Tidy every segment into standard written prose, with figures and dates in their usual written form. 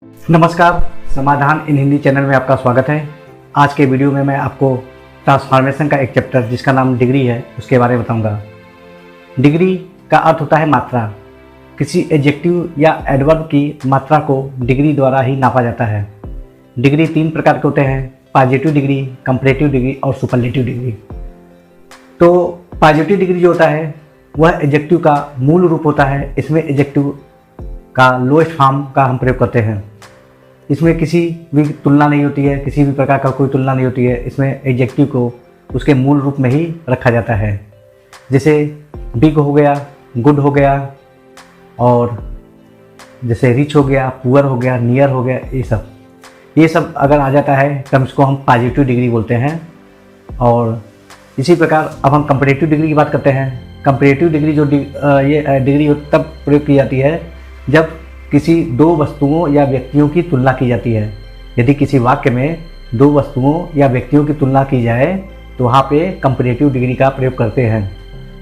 नमस्कार, समाधान इन हिंदी चैनल में आपका स्वागत है। आज के वीडियो में मैं आपको ट्रांसफॉर्मेशन का एक चैप्टर जिसका नाम डिग्री है उसके बारे में बताऊंगा। डिग्री का अर्थ होता है मात्रा। किसी एडजेक्टिव या एडवर्ब की मात्रा को डिग्री द्वारा ही नापा जाता है। डिग्री 3 प्रकार के होते हैं: पॉजिटिव डिग्री, कंपैरेटिव डिग्री और सुपरलेटिव डिग्री। तो पॉजिटिव डिग्री जो होता है वह एडजेक्टिव का मूल रूप होता है। इसमें एडजेक्टिव का लोएस्ट फॉर्म का हम प्रयोग करते हैं। इसमें किसी भी तुलना नहीं होती है, किसी भी प्रकार का कोई तुलना नहीं होती है। इसमें एडजेक्टिव को उसके मूल रूप में ही रखा जाता है। जैसे बिग हो गया, गुड हो गया, और जैसे रिच हो गया, पुअर हो गया, नियर हो गया, ये सब अगर आ जाता है तब इसको हम पॉजिटिव डिग्री बोलते हैं। और इसी प्रकार अब हम कंपैरेटिव डिग्री की बात करते हैं। कंपैरेटिव डिग्री जो ये डिग्री तब प्रयोग की जाती है जब किसी दो वस्तुओं या व्यक्तियों की तुलना की जाती है। यदि किसी वाक्य में दो वस्तुओं या व्यक्तियों की तुलना की जाए तो वहाँ पे कंपैरेटिव डिग्री का प्रयोग करते हैं।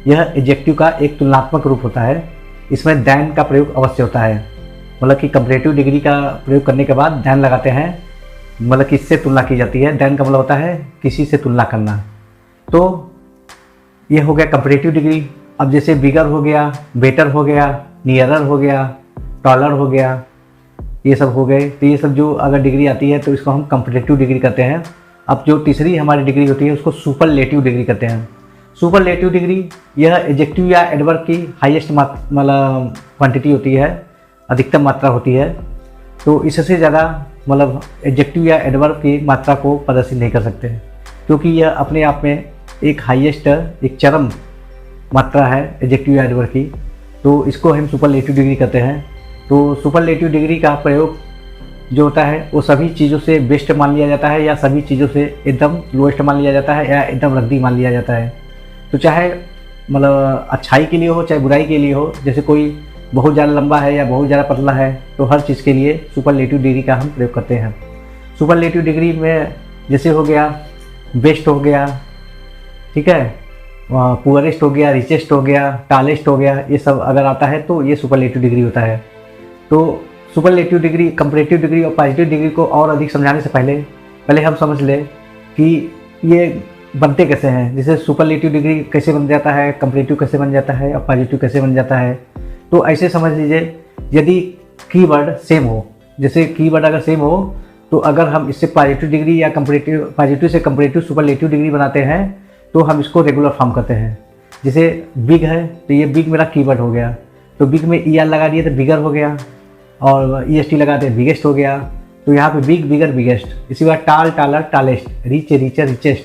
यह एडजेक्टिव का एक तुलनात्मक रूप होता है। इसमें दैन का प्रयोग अवश्य होता है। मतलब कि कंपैरेटिव डिग्री का प्रयोग करने के बाद दैन लगाते हैं, मतलब कि इससे तुलना की जाती है। दैन का मतलब होता है किसी से तुलना करना। तो ये हो गया कंपैरेटिव डिग्री। अब जैसे बिगर हो गया, बेटर हो गया, नियरर हो गया, टॉलर हो गया, ये सब हो गए। तो ये सब जो अगर डिग्री आती है तो इसको हम कंपैरेटिव डिग्री कहते हैं। अब जो तीसरी हमारी डिग्री होती है उसको सुपरलेटिव डिग्री कहते हैं। सुपरलेटिव डिग्री यह एडजेक्टिव या एडवर्ब की हाईएस्ट मतलब क्वांटिटी होती है, अधिकतम मात्रा होती है। तो इससे ज़्यादा मतलब एडजेक्टिव या एडवर्ब की मात्रा को प्रदर्शित नहीं कर सकते, क्योंकि यह अपने आप में एक हाईएस्ट, एक चरम मात्रा है एडजेक्टिव या एडवर्ब की। तो इसको हम सुपरलेटिव डिग्री कहते हैं। तो सुपरलेटिव डिग्री का प्रयोग जो होता है वो सभी चीज़ों से बेस्ट मान लिया जाता है, या सभी चीज़ों से एकदम लोएस्ट मान लिया जाता है, या एकदम रद्दी मान लिया जाता है। तो चाहे मतलब अच्छाई के लिए हो चाहे बुराई के लिए हो, जैसे कोई बहुत ज़्यादा लंबा है या बहुत ज़्यादा पतला है, तो हर चीज़ के लिए सुपरलेटिव डिग्री का हम प्रयोग करते हैं। सुपरलेटिव डिग्री में जैसे हो गया बेस्ट हो गया, ठीक है, पुअरेस्ट हो गया, रिचेस्ट हो गया, टॉलेस्ट हो गया, ये सब अगर आता है तो ये सुपरलेटिव डिग्री होता है। तो सुपरलेटिव डिग्री, कंपैरेटिव डिग्री और पॉजिटिव डिग्री को और अधिक समझाने से पहले हम समझ लें कि ये बनते कैसे हैं। जैसे सुपरलेटिव डिग्री कैसे बन जाता है, कंपैरेटिव कैसे बन जाता है और पॉजिटिव कैसे बन जाता है। तो ऐसे समझ लीजिए, यदि कीवर्ड सेम हो, जैसे कीवर्ड अगर सेम हो तो अगर हम इससे पॉजिटिव डिग्री या कंपैरेटिव, पॉजिटिव से कंपैरेटिव सुपरलेटिव डिग्री बनाते हैं तो हम इसको रेगुलर फॉर्म करते हैं। जैसे बिग है तो ये बिग मेरा कीवर्ड हो गया, तो बिग में ई आर लगा दिए तो बिगर हो गया, और ई एस टी लगाते हैं बिगेस्ट हो गया। तो यहाँ पे बिग, बिगर, बिगेस्ट। इसी बार tall, taller, tallest, rich, richer, richest,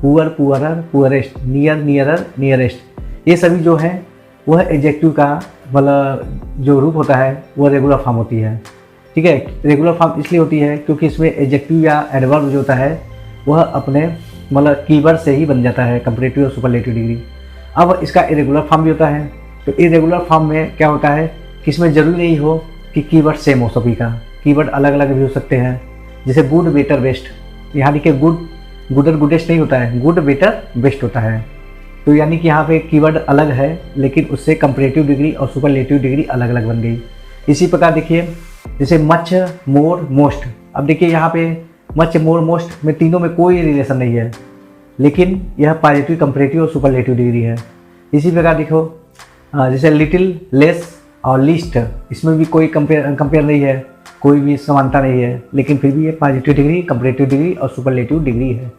poor, poorer, poorest, near, nearer, nearest. ये सभी जो है वह एडजेक्टिव का मतलब जो रूप होता है वह रेगुलर फॉर्म होती है। ठीक है, रेगुलर फॉर्म इसलिए होती है क्योंकि इसमें एडजेक्टिव या एडवर्ब जो होता है वह अपने मतलब कीवर्ड से ही बन जाता है, कंपैरेटिव और सुपरलेटिव डिग्री। अब इसका इरेगुलर फॉर्म भी होता है। तो इरेगुलर फॉर्म में क्या होता है कि इसमें ज़रूरी नहीं हो कि कीवर्ड सेम हो सभी का, कीवर्ड अलग अलग भी हो सकते हैं। जैसे गुड, बेटर, बेस्ट। यहाँ देखिए गुड, गुडर, गुडेस्ट नहीं होता है, गुड, बेटर, बेस्ट होता है। तो यानी कि यहाँ पे कीवर्ड अलग है, लेकिन उससे कंपैरेटिव डिग्री और सुपरलेटिव डिग्री अलग अलग बन गई। इसी प्रकार देखिए जैसे मच, मोर, मोस्ट। अब देखिए यहाँ पे मच, मोर, मोस्ट में तीनों में कोई रिलेशन नहीं है, लेकिन यह पॉजिटिव, कंपैरेटिव और सुपरलेटिव डिग्री है। इसी प्रकार देखो जैसे लिटिल, लेस और लीस्ट, इसमें भी कोई कंपेयर नहीं है, कोई भी समानता नहीं है, लेकिन फिर भी ये पॉजिटिव डिग्री, कंपैरेटिव डिग्री और सुपरलेटिव डिग्री है।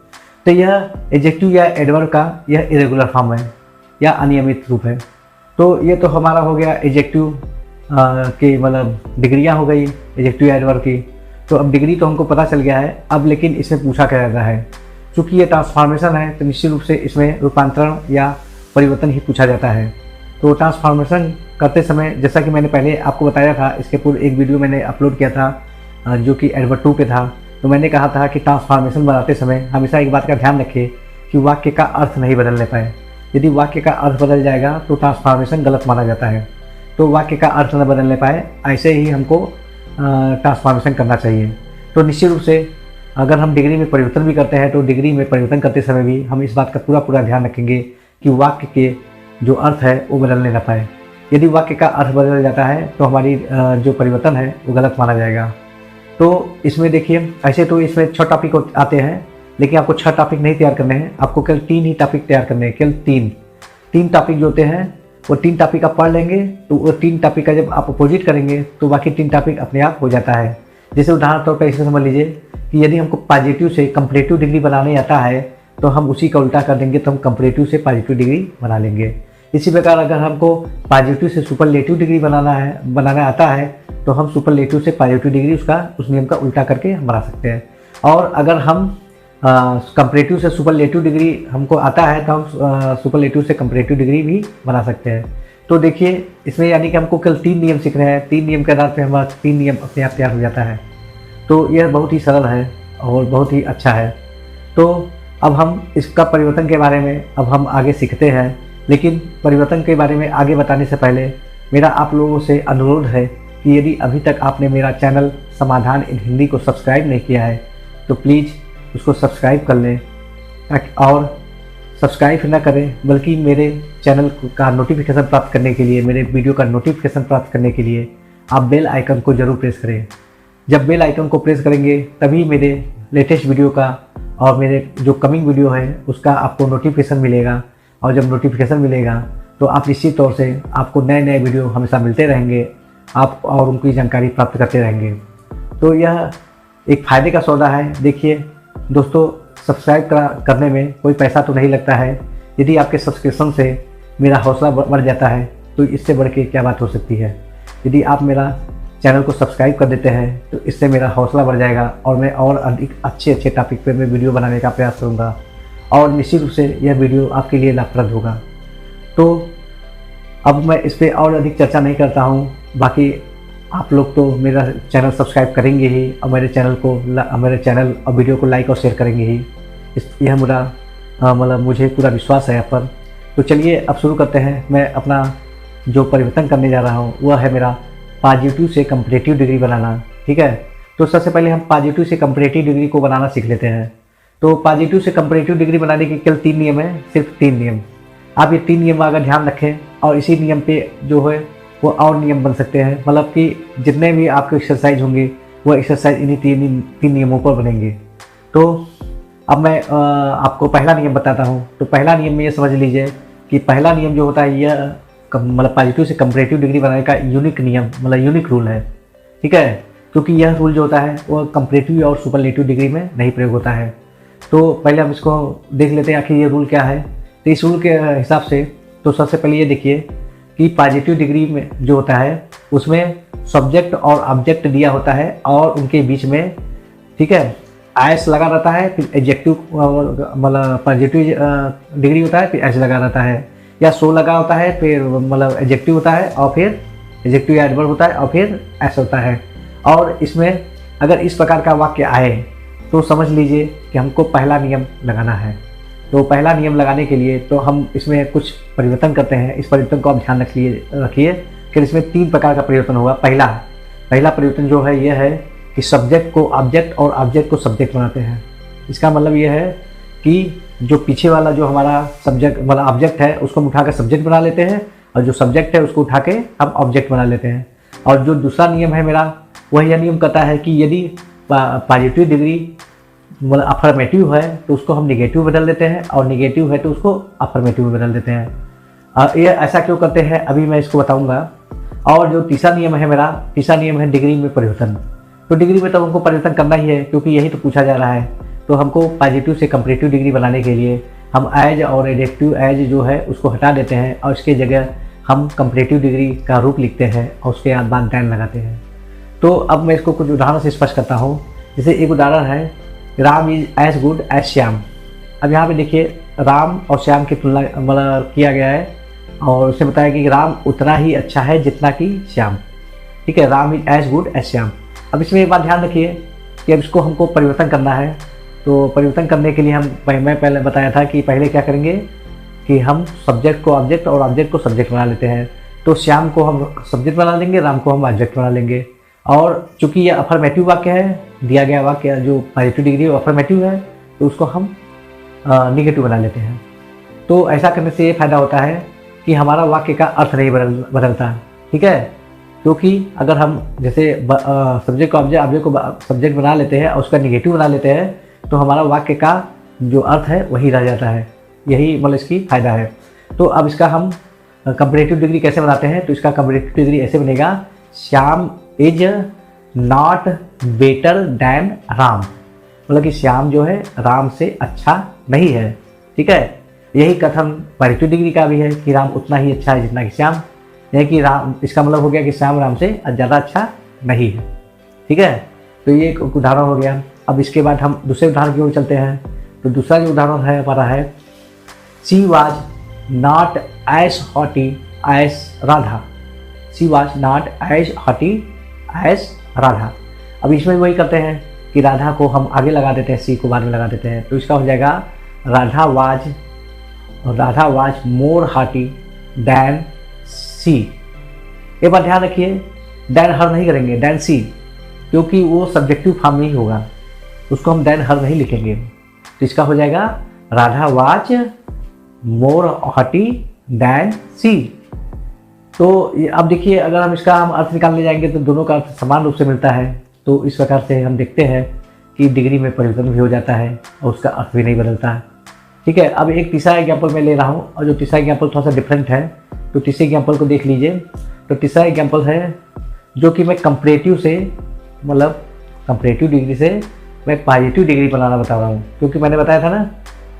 तो यह एडजेक्टिव या एडवर्ब का यह इरेगुलर फॉर्म है या अनियमित रूप है। तो ये तो हमारा हो गया एडजेक्टिव की मतलब डिग्रियाँ हो गई एडजेक्टिव या एडवर्ब की। तो अब डिग्री तो हमको पता चल गया है। अब लेकिन इसमें पूछा क्या जाता है, चूँकि ये ट्रांसफॉर्मेशन है तो निश्चित रूप से इसमें रूपांतरण या परिवर्तन ही पूछा जाता है। तो ट्रांसफॉर्मेशन करते समय जैसा कि मैंने पहले आपको बताया था, इसके पूर्व एक वीडियो मैंने अपलोड किया था जो कि एडवर्ब 2 पे था। तो मैंने कहा था कि ट्रांसफॉर्मेशन बनाते समय हमेशा एक बात का ध्यान रखें कि वाक्य का अर्थ नहीं बदलने पाए। यदि वाक्य का अर्थ बदल जाएगा तो ट्रांसफॉर्मेशन गलत माना जाता है। तो वाक्य का अर्थ न बदलने पाए, ऐसे ही हमको ट्रांसफॉर्मेशन करना चाहिए। तो निश्चित रूप से अगर हम डिग्री में परिवर्तन भी करते हैं तो डिग्री में परिवर्तन करते समय भी हम इस बात का पूरा ध्यान रखेंगे कि वाक्य के जो अर्थ है वो बदलने न पाए। यदि वाक्य का अर्थ बदल जाता है तो हमारी जो परिवर्तन है वो गलत माना जाएगा। तो इसमें देखिए, ऐसे तो इसमें 6 टॉपिक आते हैं, लेकिन आपको 6 टॉपिक नहीं तैयार करने हैं, आपको केवल 3 ही टॉपिक तैयार करने हैं, केवल 3 टॉपिक जो होते हैं वो 3 टॉपिक आप पढ़ लेंगे, तो वो 3 टॉपिक का जब आप अपोजिट करेंगे तो बाकी 3 टॉपिक अपने आप हो जाता है। जैसे उदाहरण तौर पर इसे समझ लीजिए कि यदि हमको पॉजिटिव से कंपैरेटिव डिग्री बनाने आता है तो हम उसी का उल्टा कर देंगे, तो हम कंपैरेटिव से पॉजिटिव डिग्री बना लेंगे। इसी प्रकार अगर हमको पॉजिटिव से सुपरलेटिव डिग्री बनाना आता है तो हम सुपरलेटिव से पॉजिटिव डिग्री उस नियम का उल्टा करके हम बना सकते हैं। और अगर हम कंपैरेटिव से सुपरलेटिव डिग्री हमको आता है तो हम सुपरलेटिव से कंपैरेटिव डिग्री भी बना सकते हैं। तो देखिए इसमें यानी कि हमको केवल 3 नियम सीख रहे हैं, 3 नियम के आधार पर हमारा 3 नियम अपने आप तैयार हो जाता है। तो यह बहुत ही सरल है और बहुत ही अच्छा है। तो अब हम इसका परिवर्तन के बारे में अब हम आगे सीखते हैं, लेकिन परिवर्तन के बारे में आगे बताने से पहले मेरा आप लोगों से अनुरोध है कि यदि अभी तक आपने मेरा चैनल समाधान इन हिंदी को सब्सक्राइब नहीं किया है तो प्लीज़ उसको सब्सक्राइब कर लें, और सब्सक्राइब ना करें बल्कि मेरे चैनल का नोटिफिकेशन प्राप्त करने के लिए, मेरे वीडियो का नोटिफिकेशन प्राप्त करने के लिए आप बेल आइकन को ज़रूर प्रेस करें। जब बेल आइकन को प्रेस करेंगे तभी मेरे लेटेस्ट वीडियो का और मेरे जो कमिंग वीडियो है उसका आपको नोटिफिकेशन मिलेगा, और जब नोटिफिकेशन मिलेगा तो आप निश्चित तौर से आपको नए नए वीडियो हमेशा मिलते रहेंगे, आप और उनकी जानकारी प्राप्त करते रहेंगे। तो यह एक फ़ायदे का सौदा है। देखिए दोस्तों, सब्सक्राइब करने में कोई पैसा तो नहीं लगता है। यदि आपके सब्सक्रिप्शन से मेरा हौसला बढ़ जाता है तो इससे बढ़ के क्या बात हो सकती है। यदि आप मेरा चैनल को सब्सक्राइब कर देते हैं तो इससे मेरा हौसला बढ़ जाएगा और मैं और अधिक अच्छे टॉपिक पर मैं वीडियो बनाने का प्रयास करूँगा, और निश्चित रूप से यह वीडियो आपके लिए लाभप्रद होगा। तो अब मैं इस पर और अधिक चर्चा नहीं करता हूँ। बाकी आप लोग तो मेरा चैनल सब्सक्राइब करेंगे ही और मेरे चैनल और वीडियो को लाइक और शेयर करेंगे ही, यह मेरा मतलब मुझे पूरा विश्वास है आप पर। तो चलिए अब शुरू करते हैं। मैं अपना जो परिवर्तन करने जा रहा हूँ वह है मेरा पॉजिटिव से कंपैरेटिव डिग्री बनाना। ठीक है, तो सबसे पहले हम पॉजिटिव से कंपैरेटिव डिग्री को बनाना सीख लेते हैं। तो पॉजिटिव से कंपैरेटिव डिग्री बनाने के केवल 3 नियम है, सिर्फ 3 नियम। आप ये 3 नियम अगर ध्यान रखें और इसी नियम पे जो है वो और नियम बन सकते हैं, मतलब कि जितने भी आपके एक्सरसाइज होंगे वो एक्सरसाइज इन्हीं 3 नियमों पर बनेंगे। तो अब मैं आपको पहला नियम बताता हूँ। तो पहला नियम में ये समझ लीजिए कि पहला नियम जो होता है यह मतलब पॉजिटिव से कंपैरेटिव डिग्री बनाने का यूनिक नियम, मतलब यूनिक रूल है। ठीक है, क्योंकि यह रूल जो होता है वो कंपैरेटिव और सुपरलेटिव डिग्री में नहीं प्रयोग होता है। तो पहले हम इसको देख लेते हैं आखिर ये रूल क्या है। तो इस रूल के हिसाब से तो सबसे पहले ये देखिए कि पॉजिटिव डिग्री में जो होता है उसमें सब्जेक्ट और ऑब्जेक्ट दिया होता है और उनके बीच में, ठीक है, एस लगा रहता है, फिर एडजेक्टिव मतलब पॉजिटिव डिग्री होता है, फिर एस लगा रहता है, या सो लगा होता है, फिर मतलब एडजेक्टिव होता है और फिर एडजेक्टिव या एडवर्ब होता है और फिर एस होता है। और इसमें अगर इस प्रकार का वाक्य आए तो समझ लीजिए कि हमको पहला नियम लगाना है। तो पहला नियम लगाने के लिए तो हम इसमें कुछ परिवर्तन करते हैं। इस परिवर्तन को आप ध्यान रखिए कि इसमें 3 प्रकार का परिवर्तन होगा। पहला परिवर्तन जो है यह है कि सब्जेक्ट को ऑब्जेक्ट और ऑब्जेक्ट को सब्जेक्ट बनाते हैं। इसका मतलब यह है कि जो पीछे वाला जो हमारा सब्जेक्ट मतलब ऑब्जेक्ट है उसको हम उठाकर सब्जेक्ट बना लेते हैं, और जो सब्जेक्ट है उसको उठा के हम ऑब्जेक्ट बना लेते हैं। और जो दूसरा नियम है मेरा, वह यह नियम कहता है कि यदि पॉजिटिव डिग्री मतलब अफर्मेटिव है तो उसको हम निगेटिव बदल देते हैं, और निगेटिव है तो उसको अफर्मेटिव में बदल देते हैं। ये ऐसा क्यों करते हैं अभी मैं इसको बताऊंगा। और जो तीसरा नियम है मेरा, तीसरा नियम है डिग्री में परिवर्तन। तो डिग्री में तो हमको परिवर्तन करना ही है क्योंकि यही तो पूछा जा रहा है। तो हमको पॉजिटिव से कंपैरेटिव डिग्री बनाने के लिए हम एज और एडजेक्टिव एज जो है उसको हटा देते हैं और इसके जगह हम कंपैरेटिव डिग्री का रूप लिखते हैं और उसके बाद दैन लगाते हैं। तो अब मैं इसको कुछ उदाहरण से स्पष्ट करता हूँ। जैसे एक उदाहरण है, Ram is as good as Shyam. अब यहाँ पे देखिए राम और श्याम की तुलना मतलब किया गया है और उसे बताया कि राम उतना ही अच्छा है जितना कि श्याम। ठीक है, Ram is as good as Shyam. अब इसमें एक बात ध्यान रखिए कि अब इसको हमको परिवर्तन करना है। तो परिवर्तन करने के लिए मैं पहले बताया था कि पहले क्या करेंगे कि हम सब्जेक्ट को ऑब्जेक्ट और ऑब्जेक्ट को सब्जेक्ट बना लेते हैं। तो श्याम को हम सब्जेक्ट बना लेंगे, राम को हम ऑब्जेक्ट बना लेंगे। और चूंकि यह अफर्मेटिव वाक्य है, दिया गया वाक्य जो पॉजिटिव डिग्री अफर्मेटिव है, तो उसको हम निगेटिव बना लेते हैं। तो ऐसा करने से ये फायदा होता है कि हमारा वाक्य का अर्थ नहीं बदलता। ठीक है, क्योंकि अगर हम जैसे सब्जेक्ट को ऑब्जेक्ट को सब्जेक्ट बना लेते हैं और उसका निगेटिव बना लेते हैं तो हमारा वाक्य का जो अर्थ है वही रह जाता है। यही मतलब इसकी फ़ायदा है। तो अब इसका हम कंपैरेटिव डिग्री कैसे बनाते हैं, तो इसका कंपैरेटिव डिग्री ऐसे बनेगा, Shyam is not better than Ram. मतलब कि श्याम जो है राम से अच्छा नहीं है। ठीक है, यही कथन पैरेटिव डिग्री का भी है कि राम उतना ही अच्छा है जितना कि श्याम। यानी कि राम, इसका मतलब हो गया कि श्याम राम से ज़्यादा अच्छा नहीं है। ठीक है, तो ये एक उदाहरण हो गया। अब इसके बाद हम दूसरे उदाहरण की ओर चलते हैं। तो दूसरा जो उदाहरण है हमारा है, she was not as haughty as Radha. She was not as haughty as Radha. अब इसमें वही करते हैं कि राधा को हम आगे लगा देते हैं, सी को बाद में लगा देते हैं। तो इसका हो जाएगा Radha was more hearty than see. एक बात ध्यान रखिए, दैन हर नहीं करेंगे, दैन सी, क्योंकि वो सब्जेक्टिव फॉर्म में ही होगा, उसको हम दैन हर नहीं लिखेंगे। तो इसका हो जाएगा Radha was more hearty than see. तो अब देखिए, अगर हम इसका अर्थ निकालने जाएंगे तो दोनों का अर्थ समान रूप से मिलता है। तो इस प्रकार से हम देखते हैं कि डिग्री में परिवर्तन भी हो जाता है और उसका अर्थ भी नहीं बदलता है। ठीक है, अब एक तीसरा एग्जाम्पल मैं ले रहा हूँ और जो तीसरा एग्जाम्पल थोड़ा सा डिफरेंट है। तो तीसरे एग्जाम्पल को देख लीजिए। तो तीसरा एग्जाम्पल है जो कि मैं कंपैरेटिव से, मतलब कंपैरेटिव डिग्री से मैं पॉजिटिव डिग्री बनाना बता रहा हूँ। क्योंकि मैंने बताया था ना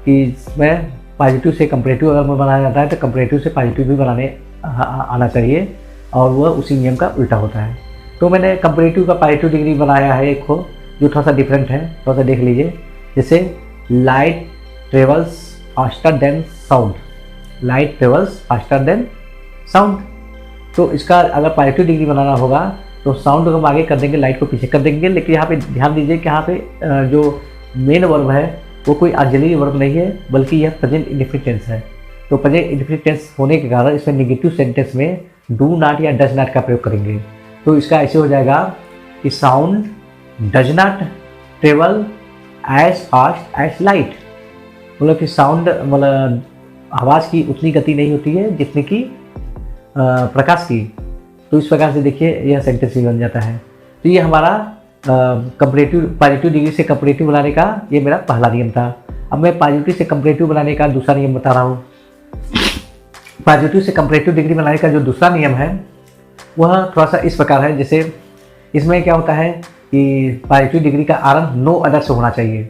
कि मैं पॉजिटिव से कंपैरेटिव अगर मैं बनाया जाता है तो कंपैरेटिव से पॉजिटिव भी बनाने आना चाहिए और वह उसी नियम का उल्टा होता है। तो मैंने कंपैरेटिव का पॉजिटिव डिग्री बनाया है एक को, जो थोड़ा सा डिफरेंट है, थोड़ा सा देख लीजिए। जैसे light travels faster than sound. Light travels faster than sound. तो इसका अगर पॉजिटिव डिग्री बनाना होगा तो साउंड को हम आगे कर देंगे, लाइट को पीछे कर देंगे। लेकिन यहाँ पे ध्यान दीजिए कि यहाँ पे जो मेन वर्ब है वो कोई ऑक्सिलरी वर्ब नहीं है, बल्कि यह प्रेजेंट इंडेफिनिट टेंस है। तो प्रेजेंट इंडेफिनिट टेंस होने के कारण इसमें नेगेटिव सेंटेंस में डू नॉट या डज नॉट का प्रयोग करेंगे। तो इसका ऐसे हो जाएगा कि sound does not travel as fast as light. मतलब कि साउंड, मतलब आवाज़ की उतनी गति नहीं होती है जितनी कि प्रकाश की। तो इस प्रकार से देखिए यह सेंटेंस भी बन जाता है। तो ये हमारा कंपैरेटिव पॉजिटिव डिग्री से कंपैरेटिव बनाने का ये मेरा पहला नियम था। अब मैं पॉजिटिव से कंपैरेटिव बनाने का दूसरा नियम बता रहा हूँ। पॉजिटिव से कंपैरेटिव डिग्री बनाने का जो दूसरा नियम है वह थोड़ा सा इस प्रकार है। जैसे इसमें क्या होता है कि पॉजिटिव डिग्री का आरंभ नो अदर से होना चाहिए।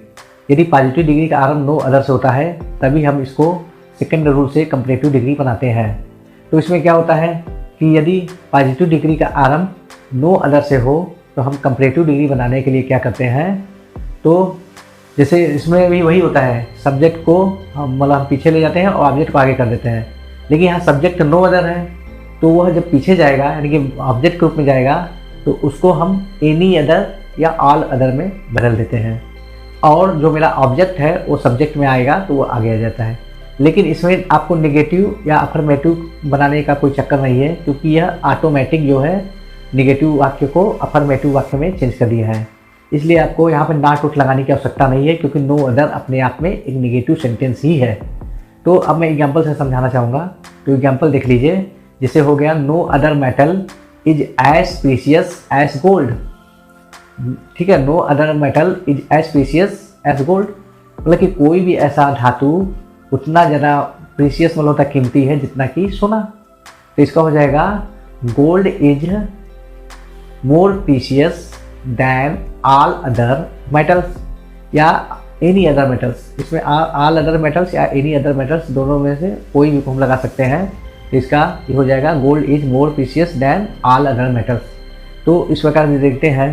यदि पॉजिटिव डिग्री का आरंभ नो अदर से होता है तभी हम इसको सेकंड रूल से कंपैरेटिव डिग्री बनाते हैं। तो इसमें क्या होता है कि यदि पॉजिटिव डिग्री का आरंभ नो अदर से हो तो हम कंपैरेटिव डिग्री बनाने के लिए क्या करते हैं, तो जैसे इसमें भी वही होता है, सब्जेक्ट को हम मतलब पीछे ले जाते हैं और ऑब्जेक्ट को आगे कर देते हैं। लेकिन यहाँ सब्जेक्ट नो अदर है तो वह जब पीछे जाएगा यानी कि ऑब्जेक्ट के रूप में जाएगा तो उसको हम एनी अदर या ऑल अदर में बदल देते हैं और जो मेरा ऑब्जेक्ट है वो सब्जेक्ट में आएगा तो वो आगे आ जाता है। लेकिन इसमें आपको नेगेटिव या अफर्मेटिव बनाने का कोई चक्कर नहीं है, क्योंकि यह ऑटोमेटिक जो है नेगेटिव वाक्य को अफर्मेटिव वाक्य में चेंज कर दिया है। इसलिए आपको यहाँ पर नॉट उठ लगाने की आवश्यकता नहीं है, क्योंकि नो अदर अपने आप में एक नेगेटिव सेंटेंस ही है। तो अब मैं एग्जाम्पल से समझाना चाहूँगा। तो एग्जाम्पल देख लीजिए। जैसे हो गया, no other metal is as precious as gold. ठीक है, no other metal is as precious as gold, मतलब कि कोई भी ऐसा धातु उतना ज़्यादा प्रीशियस मतलब होता कीमती है जितना कि सोना। तो इसका हो जाएगा gold is more precious than all other metals या एनी अदर मेटल्स। इसमें ऑल अदर मेटल्स या एनी अदर मेटल्स दोनों में से कोई भी हम लगा सकते हैं। तो इसका ये हो जाएगा gold is more precious than all other metals. तो इस प्रकार से देखते हैं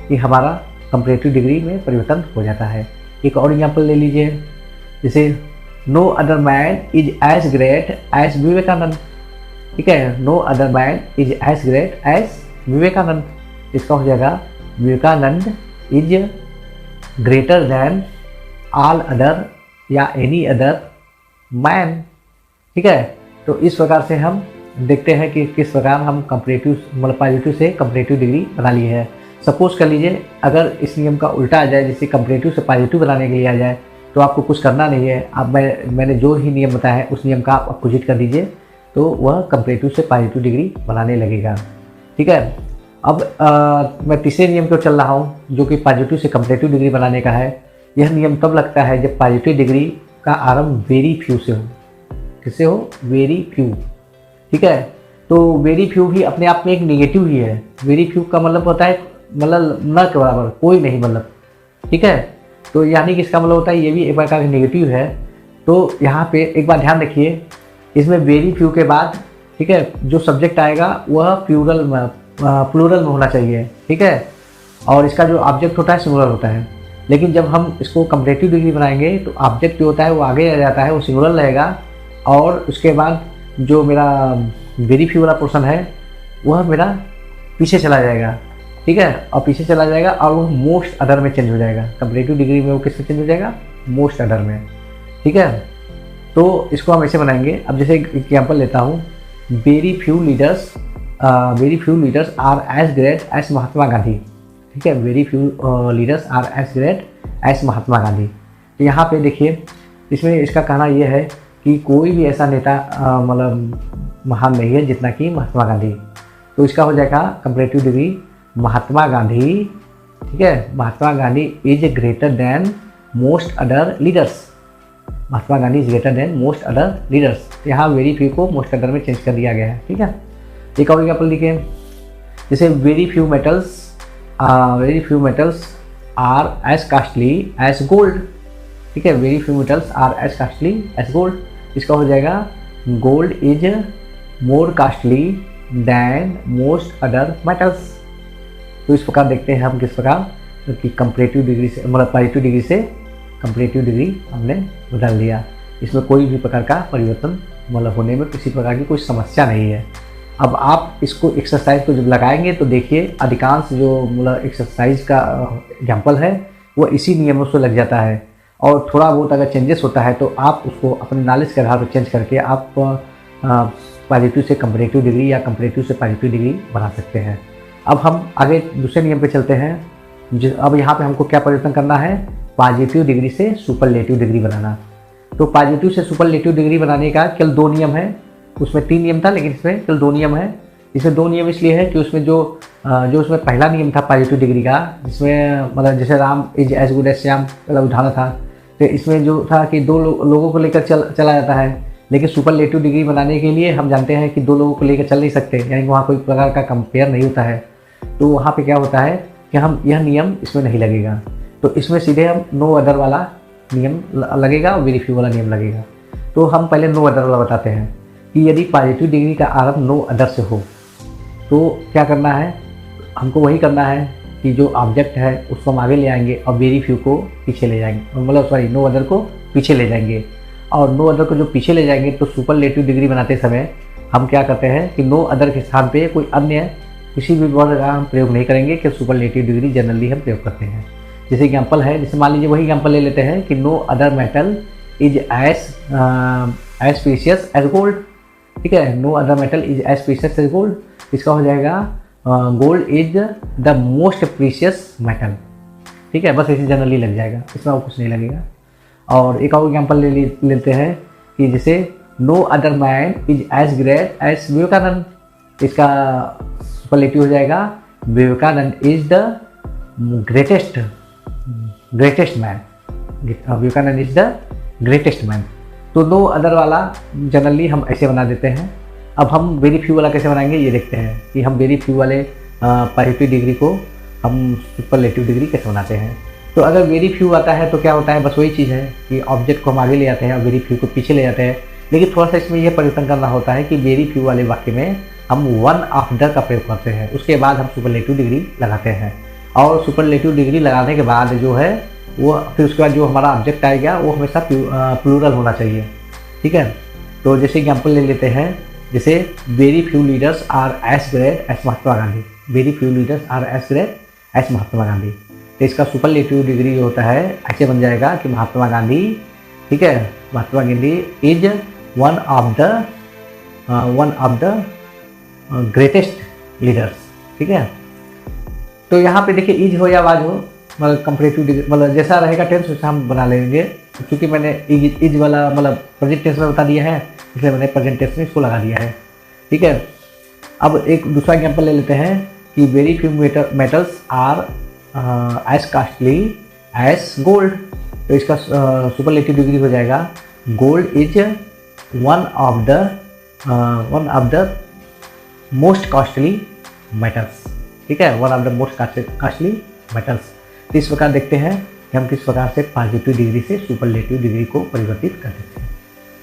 कि हमारा कंपैरेटिव डिग्री में परिवर्तन हो जाता है। एक और एग्जाम्पल ले लीजिए। जैसे no other man is as great as Vivekananda. ठीक है, no other man is as great as Vivekananda. इसका हो जाएगा Vivekananda is greater than all other या एनी अदर मैन। ठीक है, तो इस प्रकार से हम देखते हैं कि किस प्रकार हम कंपैरेटिव मतलब पॉजिटिव से कंपैरेटिव डिग्री बना ली है। सपोज कर लीजिए अगर इस नियम का उल्टा आ जाए, जैसे कंपैरेटिव से पॉजिटिव बनाने के लिए आ जाए, तो आपको कुछ करना नहीं है। अब मैंने जो ही नियम बताया है उस नियम का आप अपोजिट कर दीजिए, तो वह कंपैरेटिव से पॉजिटिव डिग्री बनाने लगेगा। ठीक है। अब मैं तीसरे नियम को चल रहा हूँ, जो कि पॉजिटिव से कंपैरेटिव डिग्री बनाने का है। यह नियम तब लगता है जब पॉजिटिव डिग्री का आरंभ वेरी फ्यू से हो। किससे हो? Very few. ठीक है। तो वेरी फ्यू भी अपने आप में एक नेगेटिव ही है। वेरी फ्यू का मतलब होता है मतलब न के बराबर, कोई नहीं, मतलब। ठीक है। तो यानी कि इसका मतलब होता है ये भी एक प्रकार का नेगेटिव है। तो यहाँ पे एक बार ध्यान रखिए, इसमें वेरी फ्यू के बाद, ठीक है, जो सब्जेक्ट आएगा वह प्लूरल में होना चाहिए। ठीक है। और इसका जो ऑब्जेक्ट होता है सिंगुलर होता है। लेकिन जब हम इसको कंपैरेटिव डिग्री बनाएंगे तो ऑब्जेक्ट जो होता है वो आगे आ जाता है, वो सिंगुलर रहेगा। और उसके बाद जो मेरा वेरी फ्यू वाला पोर्शन है वह मेरा पीछे चला जाएगा। ठीक है। और पीछे चला जाएगा और वो मोस्ट अदर में चेंज हो जाएगा। कंपैरेटिव डिग्री में वो किस में चेंज हो जाएगा? मोस्ट अदर में। ठीक है। तो इसको हम ऐसे बनाएंगे। अब जैसे एग्जाम्पल लेता हूँ, very few leaders are as great as Mahatma Gandhi. ठीक है। Very few leaders are as great as Mahatma Gandhi. तो यहाँ पे देखिए, इसमें इसका कहना यह है कि कोई भी ऐसा नेता मतलब महान नहीं है जितना कि महात्मा गांधी। तो इसका हो जाएगा कंपैरेटिव डिग्री महात्मा गांधी। ठीक है। Mahatma Gandhi is greater than most other leaders. Mahatma Gandhi is greater than most other leaders. यहाँ वेरी फ्यू को मोस्ट अदर में चेंज कर दिया गया है। ठीक है। एक और एग्जाम्पल लिखे, जैसे very few metals are as costly as gold. ठीक है। Very few metals are as costly as gold. इसका हो जाएगा gold is more costly than most other metals. तो इस प्रकार देखते हैं हम किस प्रकार कि कंपैरेटिव डिग्री से मतलब पॉजिटिव डिग्री से कंपैरेटिव डिग्री हमने बदल दिया। इसमें कोई भी प्रकार का परिवर्तन मतलब होने में किसी प्रकार की कोई समस्या नहीं है। अब आप इसको एक्सरसाइज को जब लगाएंगे तो देखिए अधिकांश जो मतलब एक्सरसाइज का एग्जाम्पल है वो इसी नियमों से लग जाता है। और थोड़ा बहुत अगर चेंजेस होता है तो आप उसको अपने नॉलेज के आधार पर चेंज करके आप पॉजिटिव से कंपैरेटिव डिग्री या कंपैरेटिव से पॉजिटिव डिग्री बना सकते हैं। अब हम आगे दूसरे नियम पे चलते हैं। अब यहाँ पे हमको क्या परिवर्तन करना है? पॉजिटिव डिग्री से सुपरलेटिव डिग्री बनाना। तो पॉजिटिव से सुपरलेटिव डिग्री बनाने का केवल 2 नियम है। उसमें 3 नियम था लेकिन इसमें केवल 2 नियम है। इसमें 2 नियम इसलिए है कि उसमें जो उसमें पहला नियम था पॉजिटिव डिग्री का, जिसमें मतलब जैसे Ram is as good as Shyam वाला उदाहरण था, तो इसमें जो था कि 2 लोगों को लेकर चला जाता है। लेकिन सुपरलेटिव डिग्री बनाने के लिए हम जानते हैं कि 2 लोगों को लेकर चल नहीं सकते, यानी वहाँ कोई प्रकार का कंपेयर नहीं होता है। तो वहाँ पे क्या होता है कि हम यह नियम इसमें नहीं लगेगा। तो इसमें सीधे हम नो अदर वाला नियम लगेगा और वेरी फ्यू वाला नियम लगेगा। तो हम पहले नो अदर वाला बताते हैं कि यदि पॉजिटिव डिग्री का आरंभ नो अदर से हो तो क्या करना है? हमको वही करना है कि जो ऑब्जेक्ट है उसको हम आगे ले आएंगे और वेरी फ्यू को पीछे ले जाएंगे, मतलब सॉरी नो अदर को पीछे ले जाएंगे। और नो अदर को जो पीछे ले जाएंगे तो सुपरलेटिव डिग्री बनाते समय हम क्या करते हैं कि नो अदर के स्थान पे कोई अन्य किसी भी वर्ड का हम प्रयोग नहीं करेंगे कि सुपरलेटिव डिग्री जनरली हम प्रयोग करते हैं। जैसे एग्जाम्पल है, जैसे मान लीजिए वही एग्जाम्पल ले लेते हैं कि no other metal is as precious as gold. ठीक है। No other metal is as precious as gold. इसका हो जाएगा gold is the most precious metal. ठीक है। बस ऐसे जनरली लग जाएगा, इसमें और कुछ नहीं लगेगा। और एक और एग्जाम्पल लेते हैं कि जैसे no other man is as great as Vivekananda. इसका सुपरलेटिव हो जाएगा Vivekananda is the greatest man. Vivekananda is the greatest man. तो नो अदर वाला जनरली हम ऐसे बना देते हैं। अब हम वेरी फ्यू वाला कैसे बनाएंगे ये देखते हैं कि हम वेरी फ्यू वाले पॉजिटिव डिग्री को हम सुपरलेटिव डिग्री कैसे बनाते हैं। तो अगर वेरी फ्यू आता है तो क्या होता है? बस वही चीज़ है कि ऑब्जेक्ट को हम आगे ले आते हैं और वेरी फ्यू को पीछे ले जाते हैं। लेकिन थोड़ा सा इसमें यह परिवर्तन करना होता है कि वेरी फ्यू वाले वाक्य में हम वन आफ्टर का प्रयोग करते हैं, उसके बाद हम सुपरलेटिव डिग्री लगाते हैं। और सुपरलेटिव डिग्री लगाने के बाद जो है वो फिर उसके बाद जो हमारा ऑब्जेक्ट आएगा वो हमेशा प्लूरल होना चाहिए। ठीक है। तो जैसे एग्जाम्पल ले लेते हैं, जैसे very few leaders are as great as Mahatma Gandhi. Very few leaders are as great as Mahatma Gandhi. तो इसका सुपरलेटिव डिग्री जो होता है ऐसे बन जाएगा कि महात्मा गांधी, ठीक है, Mahatma Gandhi is one of the greatest leaders. ठीक है। तो यहाँ पे देखिए इज हो या वाज हो, मतलब कंपैरेटिव डिग्री मतलब जैसा रहेगा टेंस वैसा हम बना लेंगे। क्योंकि मैंने इज वाला मतलब प्रेजेंट टेंस में बता दिया है, इसलिए मैंने प्रेजेंट टेंस में इसको लगा दिया है। ठीक है। अब एक दूसरा एग्जाम्पल ले लेते हैं कि very few metals are as costly as gold. तो इसका सुपरलेटिव डिग्री हो जाएगा gold is one of the most costly metals. ठीक है, one of the most costly metals. तो इस प्रकार देखते हैं कि हम किस प्रकार से पॉजिटिव डिग्री से सुपरलेटिव डिग्री को परिवर्तित कर सकते हैं।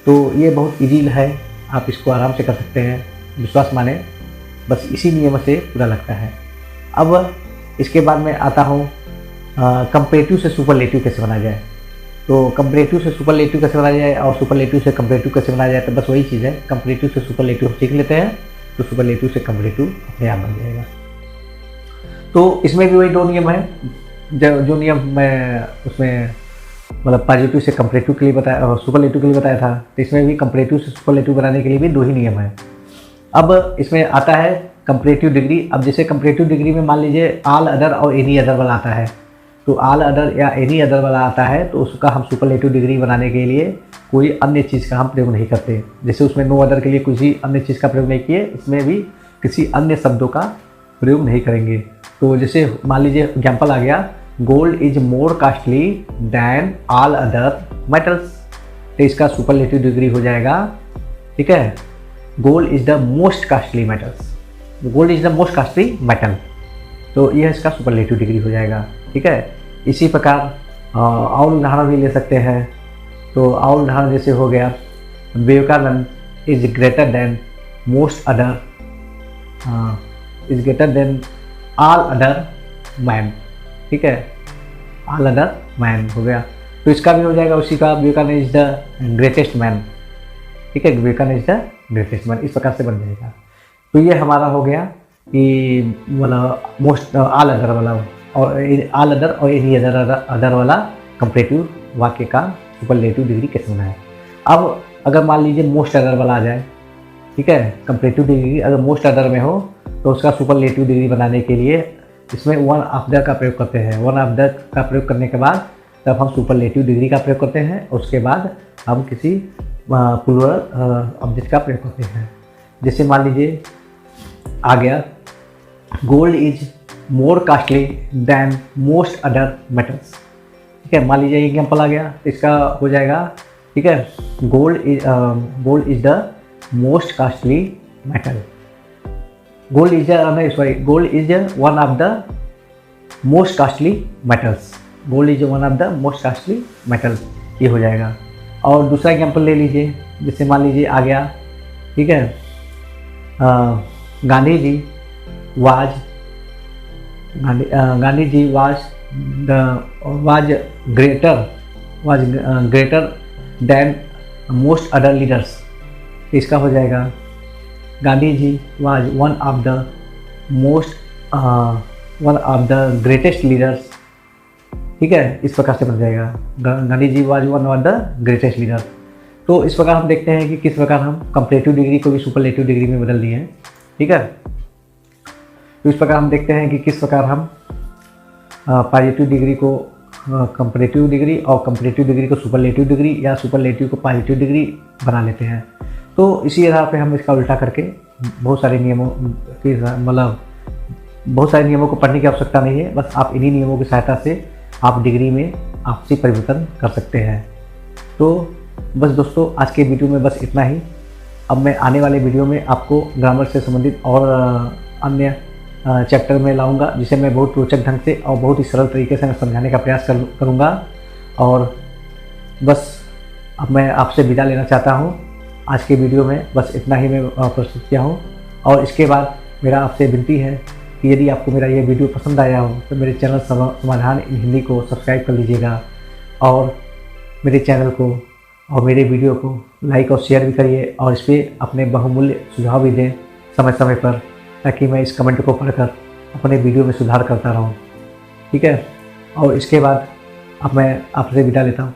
तो ये बहुत ईजी है, आप इसको आराम से कर सकते हैं, विश्वास माने, बस इसी नियम से पूरा लगता है। अब इसके बाद में आता हूँ कंपैरेटिव से सुपरलेटिव कैसे बनाया जाए। तो कंपैरेटिव से सुपरलेटिव कैसे बनाया जाए और सुपरलेटिव से कंपैरेटिव कैसे बनाया जाए, तो बस वही चीज़ है। कंपैरेटिव से सुपरलेटिव सीख लेते हैं तो सुपरलेटिव से कंपैरेटिव अपने आप बन जाएगा। तो इसमें भी वही दो नियम है, जो नियम मैं उसमें मतलब पॉजिटिव से कंपैरेटिव के लिए बताया और सुपरलेटिव के लिए बताया था, तो इसमें भी कंपैरेटिव से सुपरलेटिव बनाने के लिए भी दो ही नियम है। अब इसमें आता है कंपैरेटिव डिग्री। अब जैसे कंपैरेटिव डिग्री में मान लीजिए ऑल अदर और एनी अदर वाला आता है, तो ऑल अदर या एनी अदर वाला आता है तो उसका हम सुपरलेटिव डिग्री बनाने के लिए कोई अन्य चीज़ का हम प्रयोग नहीं करते। जैसे उसमें नो अदर के लिए किसी अन्य चीज़ का प्रयोग नहीं किए, इसमें भी किसी अन्य शब्दों का प्रयोग नहीं करेंगे। तो जैसे मान लीजिए एग्जाम्पल आ गया, gold is more costly than all other metals. तो इसका सुपरलेटिव डिग्री हो जाएगा, ठीक है, gold is the most costly metals. Gold is the most costly metal, तो यह इसका सुपरलेटिव डिग्री हो जाएगा। ठीक है, इसी प्रकार और उदाहरण भी ले सकते हैं। तो और उदाहरण जैसे हो गया, Vivekananda is greater than most other, is greater than all other man. ठीक है, ऑल अदर मैन हो गया, तो इसका भी हो जाएगा उसी का, Vivekananda is the greatest man. ठीक है, Vivekananda is the greatest man, इस प्रकार से बन जाएगा। तो ये हमारा हो गया कि मतलब मोस्ट ऑल अदर वाला और ऑल अदर और एनी अदर वाला कंपैरेटिव वाक्य का सुपरलेटिव डिग्री कैसे बनाए। अब अगर मान लीजिए मोस्ट अदर वाला आ जाए, ठीक है, कंपैरेटिव डिग्री अगर मोस्ट अदर में हो तो उसका सुपरलेटिव डिग्री बनाने के लिए इसमें वन ऑफ द का प्रयोग करते हैं। वन ऑफ द का प्रयोग करने के बाद तब हम सुपरलेटिव डिग्री का प्रयोग करते हैं, उसके बाद हम किसी प्लूरल ऑब्जेक्ट का प्रयोग करते हैं। जैसे मान लीजिए आ गया, gold is more costly than most other metals. ठीक है, मान लीजिए एग्जाम्पल आ गया, इसका हो जाएगा, ठीक है, gold is the most costly metal. Gold is gold is one of the most costly metals. Gold is one of the most costly metal, ये हो जाएगा। और दूसरा एग्जाम्पल ले लीजिए, जैसे मान लीजिए आ गया, ठीक है, Gandhi ji was greater than most other leaders. इसका हो जाएगा, Gandhi ji was one of the greatest leaders. ठीक है, इस प्रकार से बन जाएगा, Gandhi ji was one of the greatest leader. तो इस प्रकार हम देखते हैं कि किस प्रकार हम कंपैरेटिव डिग्री को भी सुपरलेटिव डिग्री में बदल दिए हैं। ठीक है, तो इस प्रकार हम देखते हैं कि किस प्रकार हम पॉजिटिव डिग्री को कंपैरेटिव डिग्री और कंपैरेटिव डिग्री को सुपरलेटिव डिग्री या सुपरलेटिव को पॉजिटिव डिग्री बना लेते हैं। तो इसी आधार पे हम इसका उल्टा करके बहुत सारे नियमों की मतलब बहुत सारे नियमों को पढ़ने की आवश्यकता नहीं है, बस आप इन्हीं नियमों की सहायता से आप डिग्री में आपसी परिवर्तन कर सकते हैं। तो बस दोस्तों, आज के वीडियो में बस इतना ही। अब मैं आने वाले वीडियो में आपको ग्रामर से संबंधित और अन्य चैप्टर में लाऊंगा, जिसे मैं बहुत रोचक ढंग से और बहुत ही सरल तरीके से मैं समझाने का प्रयास करूंगा। और बस अब मैं आपसे विदा लेना चाहता हूं। आज के वीडियो में बस इतना ही मैं प्रस्तुत किया हूं। और इसके बाद मेरा आपसे विनती है कि यदि आपको मेरा ये वीडियो पसंद आया हो तो मेरे चैनल समाधान इन हिंदी को सब्सक्राइब कर लीजिएगा और मेरे चैनल को और मेरे वीडियो को लाइक और शेयर भी करिए और इस पर अपने बहुमूल्य सुझाव भी दें समय समय पर, ताकि मैं इस कमेंट को पढ़कर अपने वीडियो में सुधार करता रहूं। ठीक है, और इसके बाद अब मैं आपसे विदा लेता हूं।